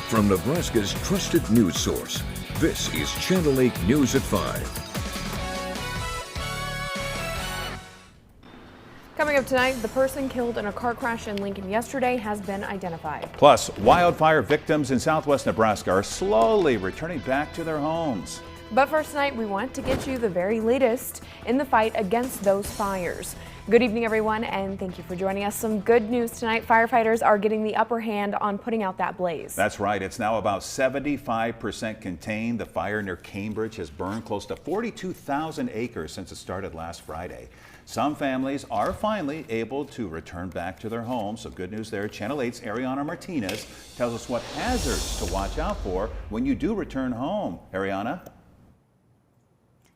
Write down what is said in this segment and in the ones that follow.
From Nebraska's trusted news source, this is Channel 8 News at 5. Coming up tonight, the person killed in a car crash in Lincoln yesterday has been identified. Plus, wildfire victims in southwest Nebraska are slowly returning back to their homes. But first tonight, we want to get you the very latest in the fight against those fires. Good evening, everyone, and thank you for joining us. Some good news tonight. Firefighters are getting the upper hand on putting out that blaze. That's right. It's now about 75% contained. The fire near Cambridge has burned close to 42,000 acres since it started last Friday. Some families are finally able to return back to their homes. So good news there. Channel 8's Ariana Martinez tells us what hazards to watch out for when you do return home. Ariana?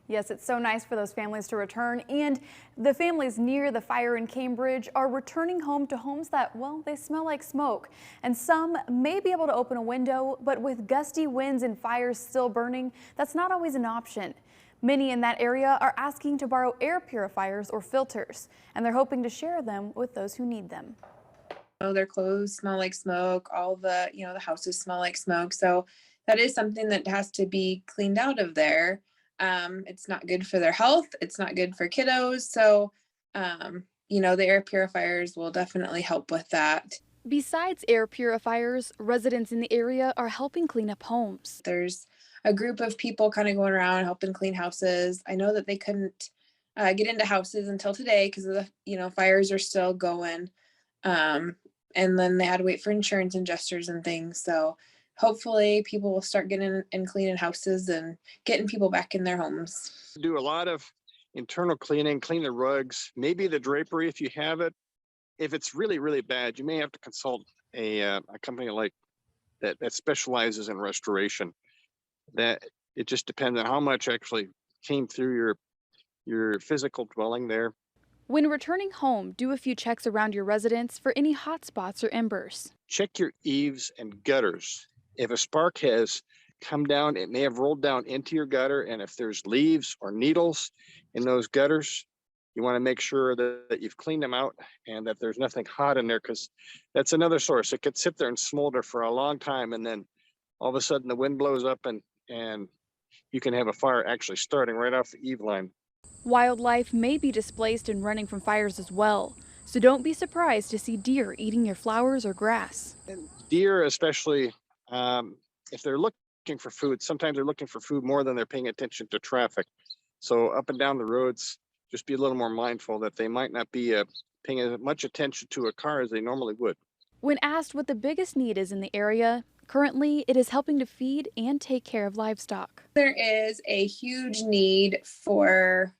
Yes, it's so nice for those families to return, and the families near the fire in Cambridge are returning home to homes that, well, they smell like smoke. And some may be able to open a window, but with gusty winds and fires still burning, that's not always an option. Many in that area are asking to borrow air purifiers or filters, and they're hoping to share them with those who need them. Their clothes smell like smoke, all the, the houses smell like smoke. So that is something that has to be cleaned out of there. It's not good for their health. It's not good for kiddos. So, the air purifiers will definitely help with that. Besides air purifiers, residents in the area are helping clean up homes. There's a group of people kind of going around helping clean houses. I know that they couldn't get into houses until today because of the, fires are still going. And then they had to wait for insurance adjusters and things. So hopefully people will start getting and cleaning houses and getting people back in their homes. Do a lot of internal cleaning, clean the rugs, maybe the drapery if you have it. If it's really, really bad, you may have to consult a company like that specializes in restoration. That it just depends on how much actually came through your physical dwelling there. When returning home, do a few checks around your residence for any hot spots or embers. Check your eaves and gutters. If a spark has come down, it may have rolled down into your gutter. And if there's leaves or needles in those gutters, you want to make sure that you've cleaned them out and that there's nothing hot in there, because that's another source. It could sit there and smolder for a long time, and then all of a sudden the wind blows up and you can have a fire actually starting right off the eave line. Wildlife may be displaced and running from fires as well. So don't be surprised to see deer eating your flowers or grass. And deer, especially, if they're looking for food, sometimes they're looking for food more than they're paying attention to traffic. So up and down the roads, just be a little more mindful that they might not be paying as much attention to a car as they normally would. When asked what the biggest need is in the area, currently it is helping to feed and take care of livestock. There is a huge need for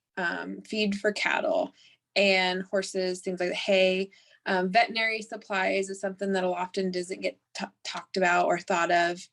feed for cattle and horses, things like hay. Veterinary supplies is something that often doesn't get talked about or thought of.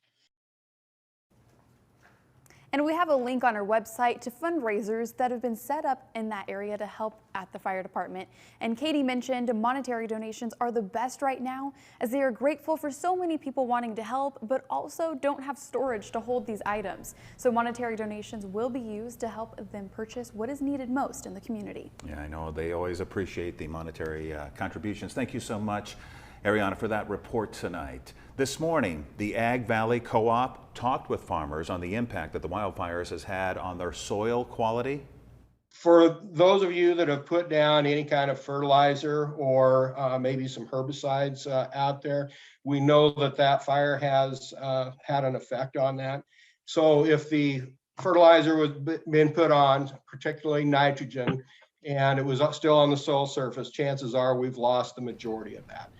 And we have a link on our website to fundraisers that have been set up in that area to help at the fire department. And Katie mentioned monetary donations are the best right now, as they are grateful for so many people wanting to help, but also don't have storage to hold these items. So monetary donations will be used to help them purchase what is needed most in the community. Yeah, I know they always appreciate the monetary contributions. Thank you so much, Ariana, for that report tonight. This morning, the Ag Valley Co-op talked with farmers on the impact that the wildfires has had on their soil quality. For those of you that have put down any kind of fertilizer or maybe some herbicides out there, we know that fire has had an effect on that. So if the fertilizer was been put on, particularly nitrogen, and it was still on the soil surface, chances are we've lost the majority of that.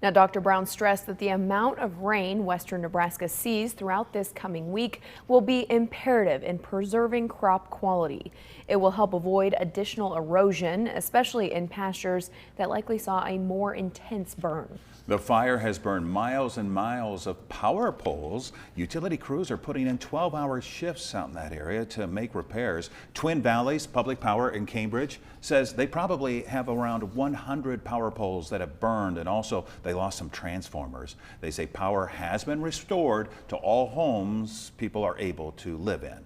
Now, Dr. Brown stressed that the amount of rain western Nebraska sees throughout this coming week will be imperative in preserving crop quality. It will help avoid additional erosion, especially in pastures that likely saw a more intense burn. The fire has burned miles and miles of power poles. Utility crews are putting in 12-hour shifts out in that area to make repairs. Twin Valleys Public Power in Cambridge says they probably have around 100 power poles that have burned, and also they lost some transformers. They say power has been restored to all homes people are able to live in.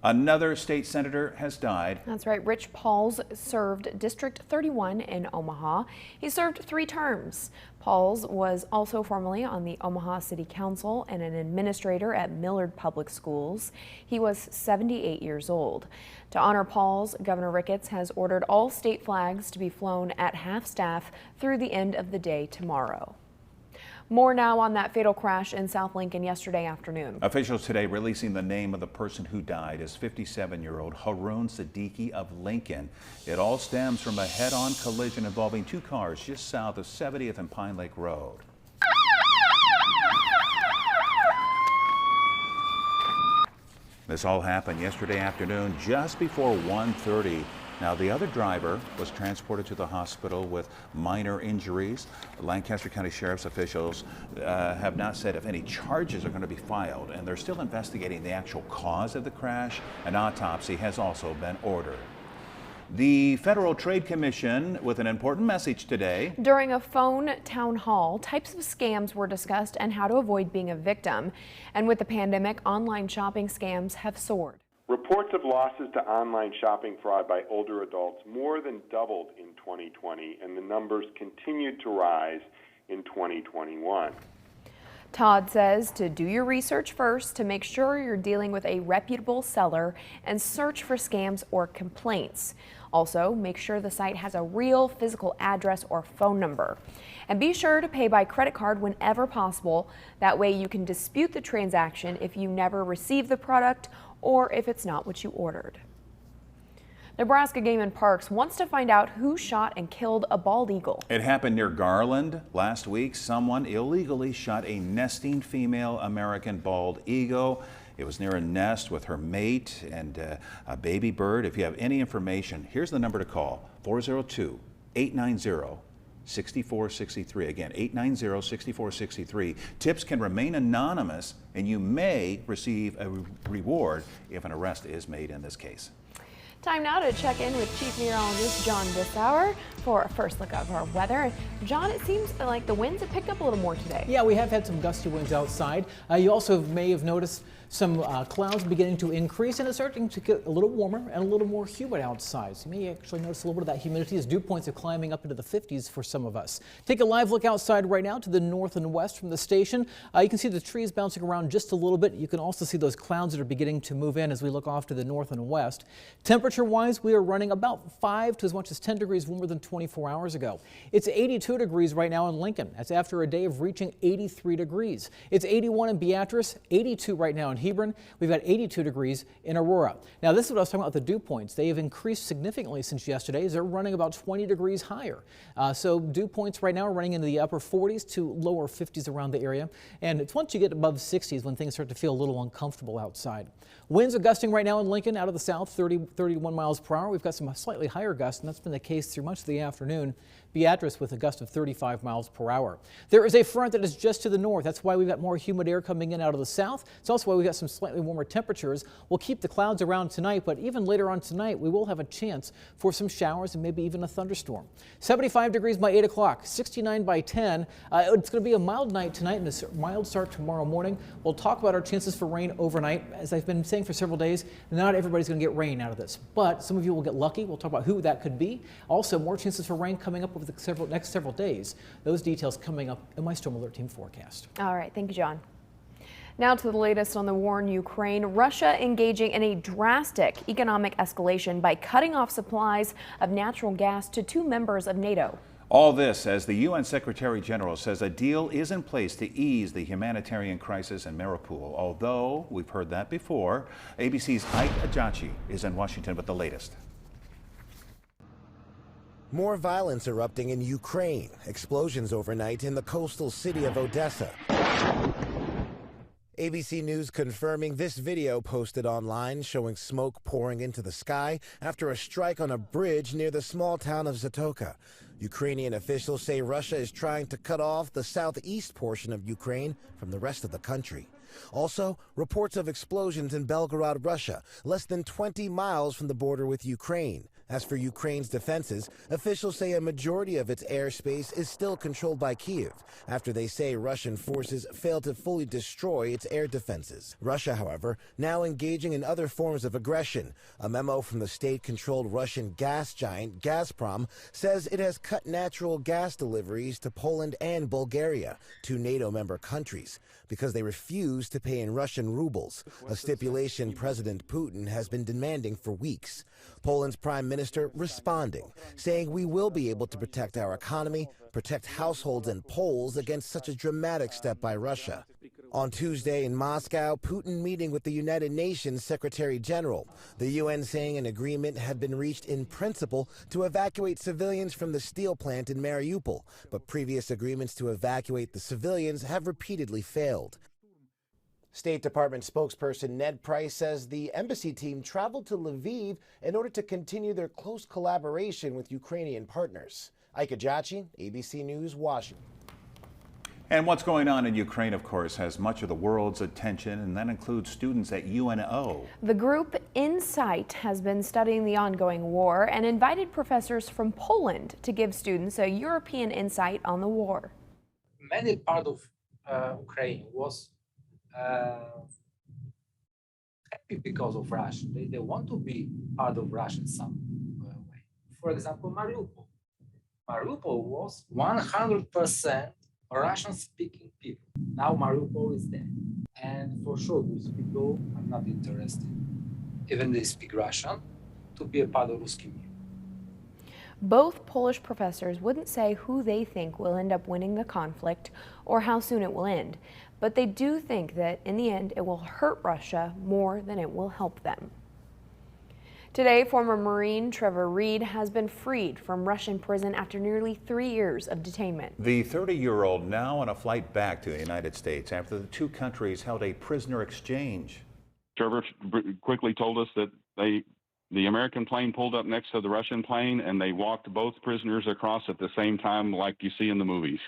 Another state senator has died. That's right. Rich Pauls served District 31 in Omaha. He served 3 terms. Pauls was also formerly on the Omaha City Council and an administrator at Millard Public Schools. He was 78 years old. To honor Pauls, Governor Ricketts has ordered all state flags to be flown at half-staff through the end of the day tomorrow. More now on that fatal crash in South Lincoln yesterday afternoon. Officials today releasing the name of the person who died as 57-year-old Haroon Siddiqui of Lincoln. It all stems from a head-on collision involving 2 cars just south of 70th and Pine Lake Road. This all happened yesterday afternoon just before 1:30. Now, the other driver was transported to the hospital with minor injuries. Lancaster County Sheriff's officials have not said if any charges are going to be filed, and they're still investigating the actual cause of the crash. An autopsy has also been ordered. The Federal Trade Commission with an important message today. During a phone town hall, types of scams were discussed and how to avoid being a victim. And with the pandemic, online shopping scams have soared. Reports of losses to online shopping fraud by older adults more than doubled in 2020, and the numbers continued to rise in 2021. Todd says to do your research first to make sure you're dealing with a reputable seller and search for scams or complaints. Also, make sure the site has a real physical address or phone number. And be sure to pay by credit card whenever possible. That way you can dispute the transaction if you never receive the product or if it's not what you ordered. Nebraska Game and Parks wants to find out who shot and killed a bald eagle. It happened near Garland last week. Someone illegally shot a nesting female American bald eagle. It was near a nest with her mate and a baby bird. If you have any information, here's the number to call: 402-890-6463. Again, 890-6463. Tips can remain anonymous, and you may receive a reward if an arrest is made in this case. Time now to check in with Chief Meteorologist John Bissauer for a first look of our weather. John, it seems like the winds have picked up a little more today. Yeah, we have had some gusty winds outside. You also may have noticed some clouds beginning to increase, and it's starting to get a little warmer and a little more humid outside. So you may actually notice a little bit of that humidity as dew points are climbing up into the 50s for some of us. Take a live look outside right now to the north and west from the station. You can see the trees bouncing around just a little bit. You can also see those clouds that are beginning to move in as we look off to the north and west. Temperature-wise, we are running about 5 to as much as 10 degrees warmer than 24 hours ago. It's 82 degrees right now in Lincoln. That's after a day of reaching 83 degrees. It's 81 in Beatrice, 82 right now in Hebron. We've got 82 degrees in Aurora. Now, this is what I was talking about with the dew points. They have increased significantly since yesterday. They're running about 20 degrees higher. So dew points right now are running into the upper 40s to lower 50s around the area. And it's once you get above 60s when things start to feel a little uncomfortable outside. Winds are gusting right now in Lincoln out of the south, 31 miles per hour. We've got some slightly higher gusts, and that's been the case through much of the afternoon. Beatrice with a gust of 35 miles per hour. There is a front that is just to the north. That's why we've got more humid air coming in out of the south. It's also why we've got some slightly warmer temperatures. We'll keep the clouds around tonight, but even later on tonight, we will have a chance for some showers and maybe even a thunderstorm. 75 degrees by 8 o'clock, 69 by 10. It's going to be a mild night tonight and a mild start tomorrow morning. We'll talk about our chances for rain overnight. As I've been saying for several days, not everybody's going to get rain out of this, but some of you will get lucky. We'll talk about who that could be. Also, more chances for rain coming up over the next several days. Those details coming up in my Storm Alert Team forecast. All right, thank you, John. Now to the latest on the war in Ukraine. Russia engaging in a drastic economic escalation by cutting off supplies of natural gas to 2 members of NATO. All this as the UN Secretary General says a deal is in place to ease the humanitarian crisis in Mariupol. Although we've heard that before, ABC's Ike Ajachi is in Washington with the latest. More violence erupting in Ukraine. Explosions overnight in the coastal city of Odessa. ABC News confirming this video posted online showing smoke pouring into the sky after a strike on a bridge near the small town of Zatoka. Ukrainian officials say Russia is trying to cut off the southeast portion of Ukraine from the rest of the country. Also, reports of explosions in Belgorod, Russia, less than 20 miles from the border with Ukraine. As for Ukraine's defenses, officials say a majority of its airspace is still controlled by Kyiv, after they say Russian forces failed to fully destroy its air defenses. Russia, however, now engaging in other forms of aggression. A memo from the state-controlled Russian gas giant Gazprom says it has cut natural gas deliveries to Poland and Bulgaria, two NATO member countries, because they refuse to pay in Russian rubles, a stipulation President Putin has been demanding for weeks. Poland's prime minister responding, saying we will be able to protect our economy, protect households and Poles against such a dramatic step by Russia. On Tuesday in Moscow, Putin meeting with the United Nations Secretary General. The UN saying an agreement had been reached in principle to evacuate civilians from the steel plant in Mariupol, but previous agreements to evacuate the civilians have repeatedly failed. State Department spokesperson Ned Price says the embassy team traveled to Lviv in order to continue their close collaboration with Ukrainian partners. Ike Ajachi, ABC News, Washington. And what's going on in Ukraine, of course, has much of the world's attention, and that includes students at UNO. The group Insight has been studying the ongoing war and invited professors from Poland to give students a European insight on the war. Many part of Ukraine was happy because of Russia. They want to be part of Russia in some way. For example, Mariupol. Mariupol was 100% Russian-speaking people. Now Mariupol is dead. And for sure, those people are not interested, even they speak Russian, to be a part of Ruski Mir. Both Polish professors wouldn't say who they think will end up winning the conflict or how soon it will end, but they do think that in the end it will hurt Russia more than it will help them. Today, former Marine Trevor Reed has been freed from Russian prison after nearly 3 years of detainment. The 30-year-old now on a flight back to the United States after the two countries held a prisoner exchange. Trevor quickly told us that the American plane pulled up next to the Russian plane and they walked both prisoners across at the same time like you see in the movies.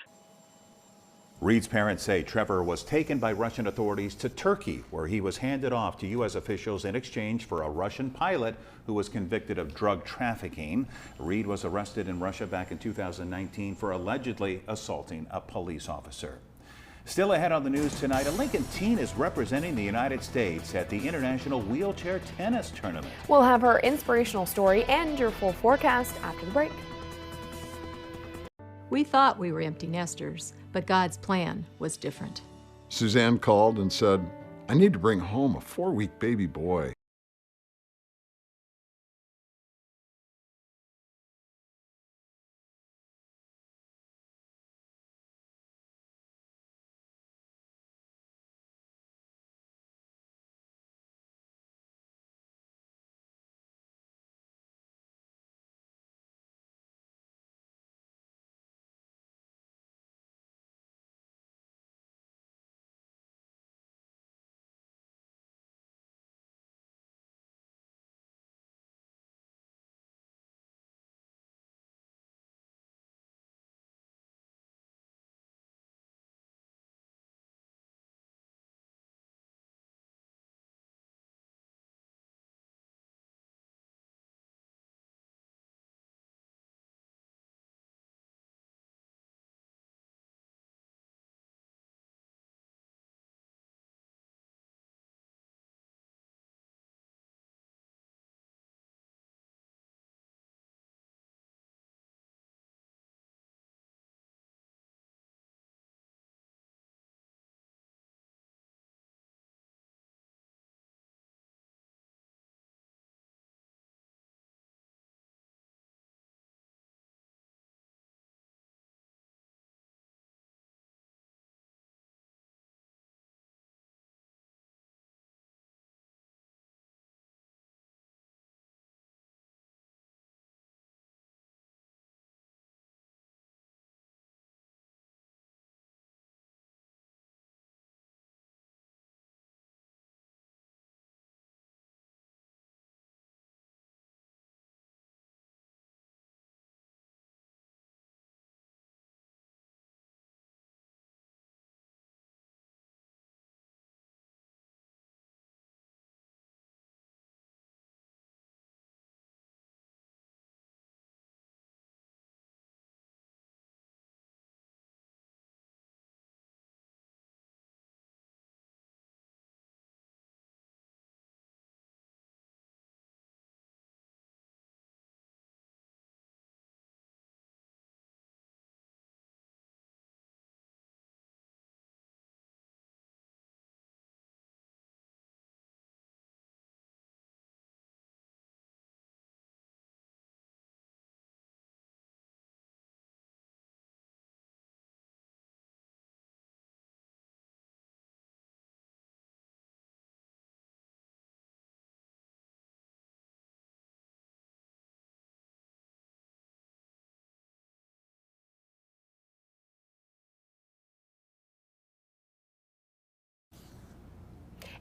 Reed's parents say Trevor was taken by Russian authorities to Turkey, where he was handed off to U.S. officials in exchange for a Russian pilot who was convicted of drug trafficking. Reed was arrested in Russia back in 2019 for allegedly assaulting a police officer. Still ahead on the news tonight, a Lincoln teen is representing the United States at the International Wheelchair Tennis Tournament. We'll have her inspirational story and your full forecast after the break. We thought we were empty nesters, but God's plan was different. Suzanne called and said, "I need to bring home a 4-week baby boy."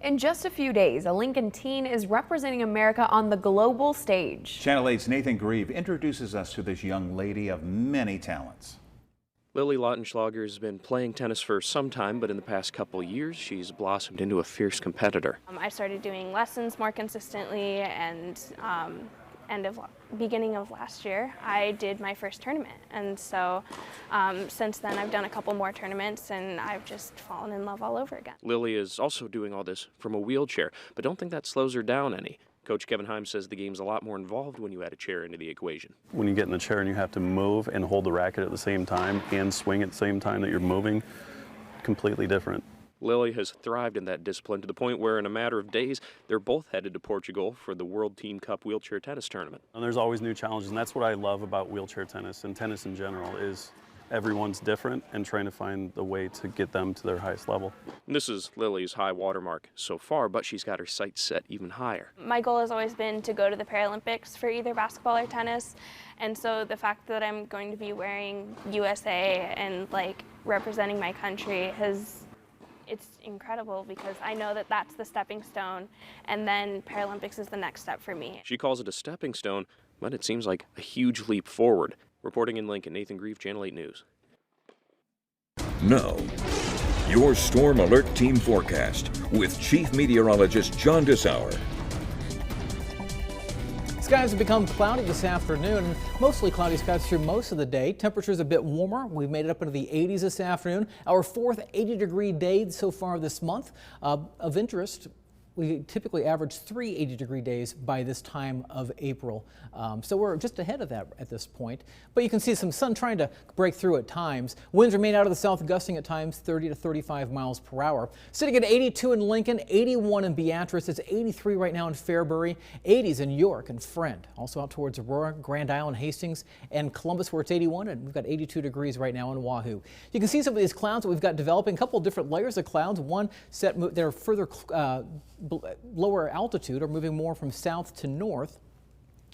In just a few days, a Lincoln teen is representing America on the global stage. Channel 8's Nathan Grieve introduces us to this young lady of many talents. Lily Lautenschlager has been playing tennis for some time, but in the past couple years, she's blossomed into a fierce competitor. I started doing lessons more consistently, and beginning of last year, I did my first tournament. And so since then, I've done a couple more tournaments, and I've just fallen in love all over again. Lily is also doing all this from a wheelchair, but don't think that slows her down any. Coach Kevin Himes says the game's a lot more involved when you add a chair into the equation. When you get in the chair and you have to move and hold the racket at the same time and swing at the same time that you're moving, completely different. Lily has thrived in that discipline to the point where in a matter of days, they're both headed to Portugal for the World Team Cup Wheelchair Tennis Tournament. And there's always new challenges, and that's what I love about wheelchair tennis and tennis in general is everyone's different and trying to find the way to get them to their highest level. This is Lily's high watermark so far, but she's got her sights set even higher. My goal has always been to go to the Paralympics for either basketball or tennis, and so the fact that I'm going to be wearing USA and representing my country it's incredible because I know that that's the stepping stone, and then Paralympics is the next step for me. She calls it a stepping stone, but it seems like a huge leap forward. Reporting in Lincoln, Nathan Grieve, Channel 8 News. Now, your Storm Alert Team forecast with Chief Meteorologist John Dessauer. Skies have become cloudy this afternoon. Mostly cloudy skies through most of the day. Temperatures a bit warmer. We've made it up into the 80s this afternoon. Our fourth 80-degree day so far this month. Of interest, we typically average 3 80-degree days by this time of April. So we're just ahead of that at this point. But you can see some sun trying to break through at times. Winds remain out of the south, gusting at times 30 to 35 miles per hour. Sitting at 82 in Lincoln, 81 in Beatrice. It's 83 right now in Fairbury, 80s in York and Friend. Also out towards Aurora, Grand Island, Hastings, and Columbus where it's 81, and we've got 82 degrees right now in Wahoo. You can see some of these clouds that we've got developing, a couple of different layers of clouds. One set, they're further lower altitude or moving more from south to north.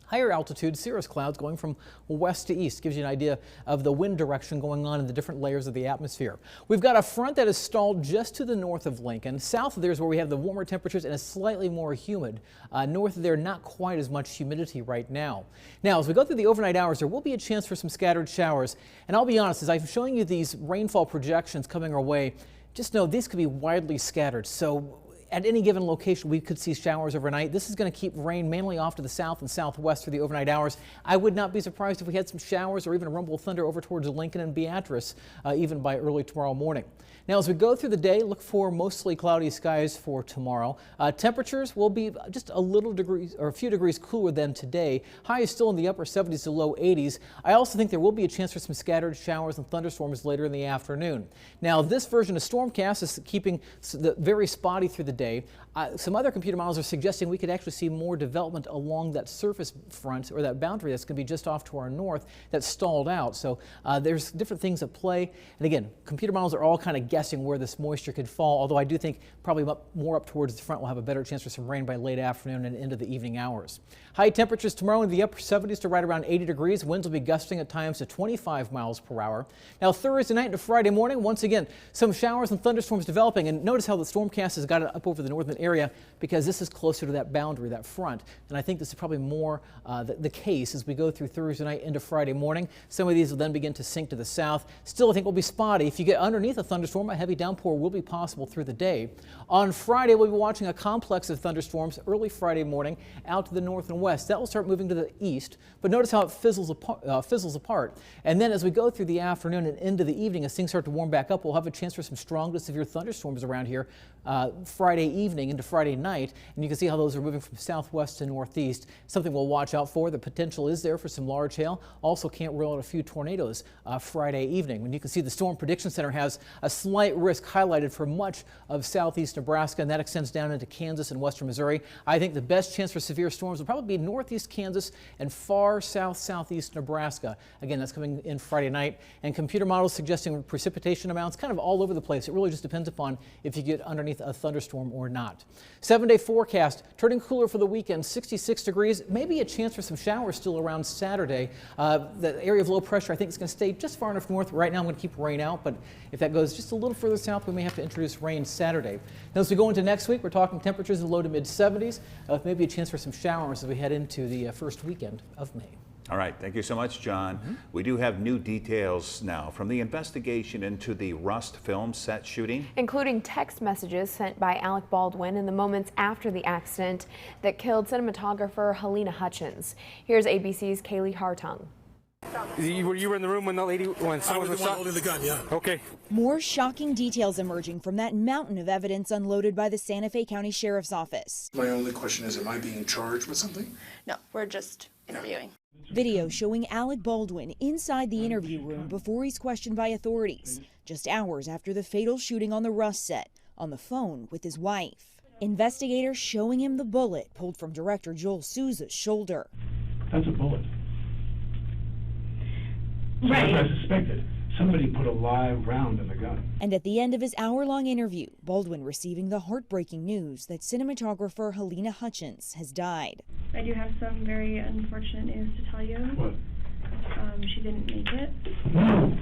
Higher altitude cirrus clouds going from west to east gives you an idea of the wind direction going on in the different layers of the atmosphere. We've got a front that is stalled just to the north of Lincoln. South of there is where we have the warmer temperatures and it's slightly more humid. North of there, not quite as much humidity right now. Now, as we go through the overnight hours, there will be a chance for some scattered showers. And I'll be honest, as I'm showing you these rainfall projections coming our way, just know these could be widely scattered. So at any given location, we could see showers overnight. This is going to keep rain mainly off to the south and southwest for the overnight hours. I would not be surprised if we had some showers or even a rumble of thunder over towards Lincoln and Beatrice, even by early tomorrow morning. Now, as we go through the day, look for mostly cloudy skies for tomorrow. Temperatures will be just a little degrees or a few degrees cooler than today. High is still in the upper 70s to low 80s. I also think there will be a chance for some scattered showers and thunderstorms later in the afternoon. Now, this version of Stormcast is keeping the very spotty through the day. Some other computer models are suggesting we could actually see more development along that surface front or that boundary that's going to be just off to our north that's stalled out. So there's different things at play. And again, computer models are all kind of guessing where this moisture could fall, although I do think probably more up towards the front we'll have a better chance for some rain by late afternoon and into the evening hours. High temperatures tomorrow in the upper 70s to right around 80 degrees. Winds will be gusting at times to 25 miles per hour. Now Thursday night into Friday morning, once again, some showers and thunderstorms developing. And notice how the Stormcast has got it up over the northern area because this is closer to that boundary, that front. And I think this is probably more the case as we go through Thursday night into Friday morning. Some of these will then begin to sink to the south. Still, I think will be spotty. If you get underneath a thunderstorm, a heavy downpour will be possible through the day. On Friday, we'll be watching a complex of thunderstorms early Friday morning out to the north and west. That will start moving to the east, but notice how it fizzles apart. And then as we go through the afternoon and into the evening, as things start to warm back up, we'll have a chance for some strong to severe thunderstorms around here Friday evening into Friday night. And you can see how those are moving from southwest to northeast. Something we'll watch out for. The potential is there for some large hail. Also can't rule out a few tornadoes Friday evening. When you can see the Storm Prediction Center has a slight risk highlighted for much of southeast Nebraska, and that extends down into Kansas and western Missouri. I think the best chance for severe storms will probably be northeast Kansas and far southeast Nebraska. Again, that's coming in Friday night. And computer models suggesting precipitation amounts kind of all over the place. It really just depends upon if you get underneath a thunderstorm or not. 7-day forecast, turning cooler for the weekend, 66 degrees, maybe a chance for some showers still around Saturday. The area of low pressure, I think, is going to stay just far enough north. Right now, I'm going to keep rain out, but if that goes just a little further south, we may have to introduce rain Saturday. Now, as we go into next week, we're talking temperatures in the low to mid 70s, with maybe a chance for some showers as we head into the first weekend of May. All right, thank you so much, John. We do have new details now from the investigation into the Rust film set shooting, including text messages sent by Alec Baldwin in the moments after the accident that killed cinematographer Helena Hutchins. Here's ABC's Kaylee Hartung. You were in the room when someone was shot? Holding the gun, yeah. Okay. More shocking details emerging from that mountain of evidence unloaded by the Santa Fe County Sheriff's Office. My only question is, am I being charged with something? No, we're just interviewing. Video showing Alec Baldwin inside the interview room before he's questioned by authorities, just hours after the fatal shooting on the Rust set, on the phone with his wife. Investigators showing him the bullet pulled from director Joel Souza's shoulder. That's a bullet. Right. As I suspected, somebody put a live round in the gun. And at the end of his hour-long interview, Baldwin receiving the heartbreaking news that cinematographer Helena Hutchins has died. I do have some very unfortunate news to tell you. What? She didn't make it. No.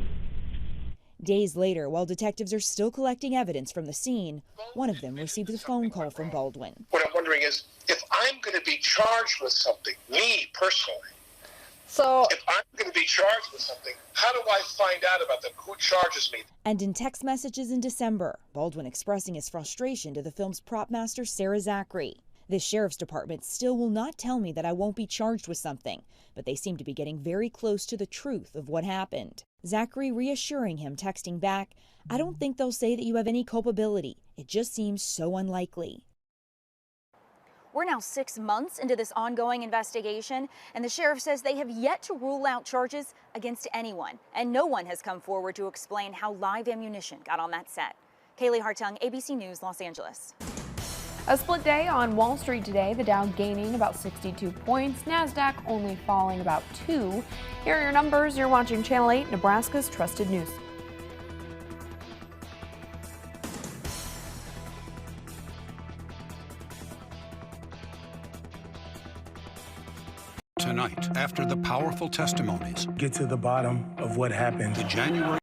Days later, while detectives are still collecting evidence from the scene, one of them received a phone call from Baldwin. What I'm wondering is, if I'm going to be charged with something, me personally, if I'm going to be charged with something, how do I find out about them? Who charges me? And in text messages in December, Baldwin expressing his frustration to the film's prop master, Sarah Zachary. The sheriff's department still will not tell me that I won't be charged with something, but they seem to be getting very close to the truth of what happened. Zachary reassuring him, texting back, "I don't think they'll say that you have any culpability. It just seems so unlikely." We're now 6 months into this ongoing investigation, and the sheriff says they have yet to rule out charges against anyone, and no one has come forward to explain how live ammunition got on that set. Kaylee Hartung, ABC News, Los Angeles. A split day on Wall Street today, the Dow gaining about 62 points, NASDAQ only falling about 2. Here are your numbers. You're watching Channel 8, Nebraska's trusted news. Tonight, after the powerful testimonies, get to the bottom of what happened. The January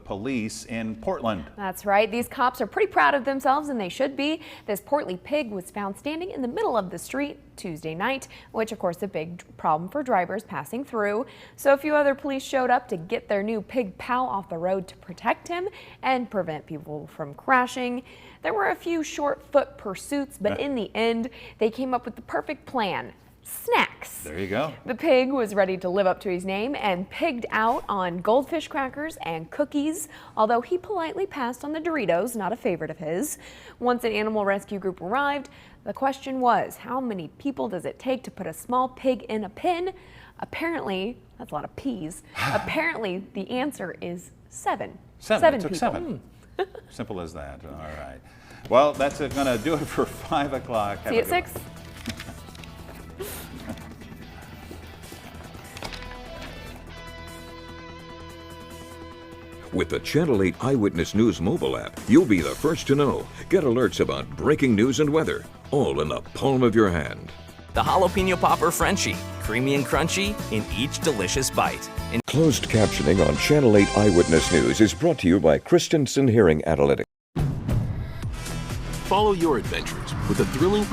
police in Portland. That's right. These cops are pretty proud of themselves, and they should be. This portly pig was found standing in the middle of the street Tuesday night, which of course is a big problem for drivers passing through. So a few other police showed up to get their new pig pal off the road to protect him and prevent people from crashing. There were a few short foot pursuits, but in the end, they came up with the perfect plan. Snacks. There you go. The pig was ready to live up to his name and pigged out on goldfish crackers and cookies, although he politely passed on the Doritos, not a favorite of his. Once an animal rescue group arrived, the question was, how many people does it take to put a small pig in a pen? Apparently, that's a lot of peas. Apparently, the answer is 7. It took people. 7. Simple as that. All right. Well, that's going to do it for 5 o'clock. See you at 6. With the Channel 8 Eyewitness News mobile app, you'll be the first to know. Get alerts about breaking news and weather, all in the palm of your hand. The Jalapeno Popper Frenchie, creamy and crunchy in each delicious bite. Closed captioning on Channel 8 Eyewitness News is brought to you by Christensen Hearing Analytics. Follow your adventures with a thrilling